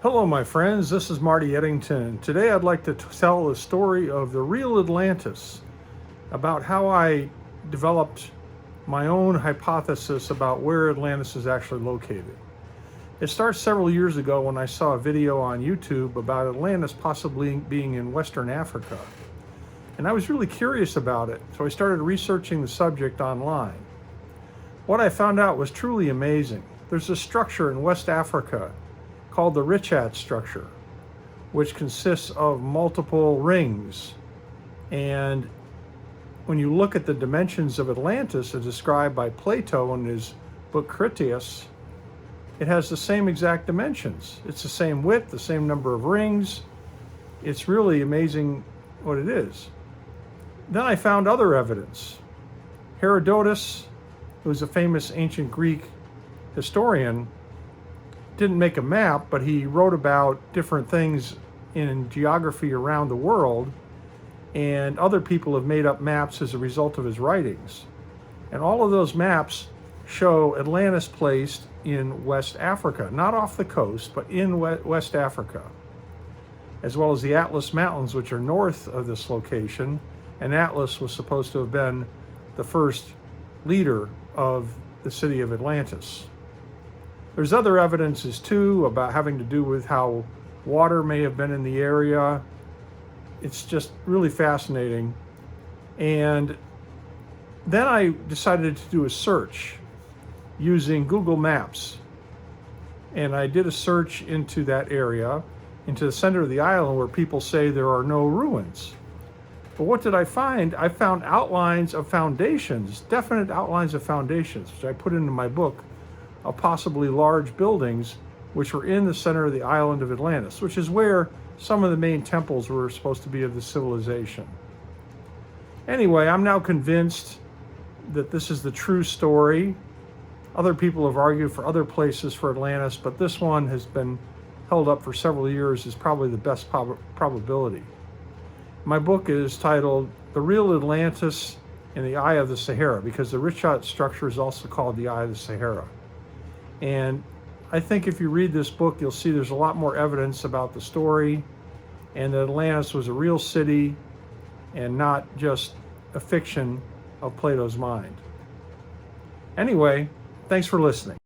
Hello, my friends. This is Marty Eddington. Today, I'd like to tell the story of the real Atlantis, about how I developed my own hypothesis about where Atlantis is actually located. It starts several years ago when I saw a video on YouTube about Atlantis possibly being in Western Africa. And I was really curious about it, so I started researching the subject online. What I found out was truly amazing. There's a structure in West Africa called the Richat structure, which consists of multiple rings. And when you look at the dimensions of Atlantis as described by Plato in his book Critias, it has the same exact dimensions. It's the same width, the same number of rings. It's really amazing what it is. Then I found other evidence. Herodotus, who's a famous ancient Greek historian, didn't make a map, but he wrote about different things in geography around the world, and other people have made up maps as a result of his writings. And all of those maps show Atlantis placed in West Africa, not off the coast, but in West Africa, as well as the Atlas Mountains, which are north of this location. And Atlas was supposed to have been the first leader of the city of Atlantis. There's other evidences too about having to do with how water may have been in the area. It's just really fascinating. And then I decided to do a search using Google Maps. And I did a search into that area, into the center of the island where people say there are no ruins. But what did I find? I found outlines of foundations, definite outlines of foundations, which I put into my book, of possibly large buildings which were in the center of the island of Atlantis, which is where some of the main temples were supposed to be of the civilization. Anyway, I'm now convinced that this is the true story. Other people have argued for other places for Atlantis, but this one has been held up for several years as probably the best probability. My book is titled The Real Atlantis in the Eye of the Sahara, because the Richat structure is also called the Eye of the Sahara. And I think if you read this book, you'll see there's a lot more evidence about the story, and that Atlantis was a real city and not just a fiction of Plato's mind. Anyway, thanks for listening.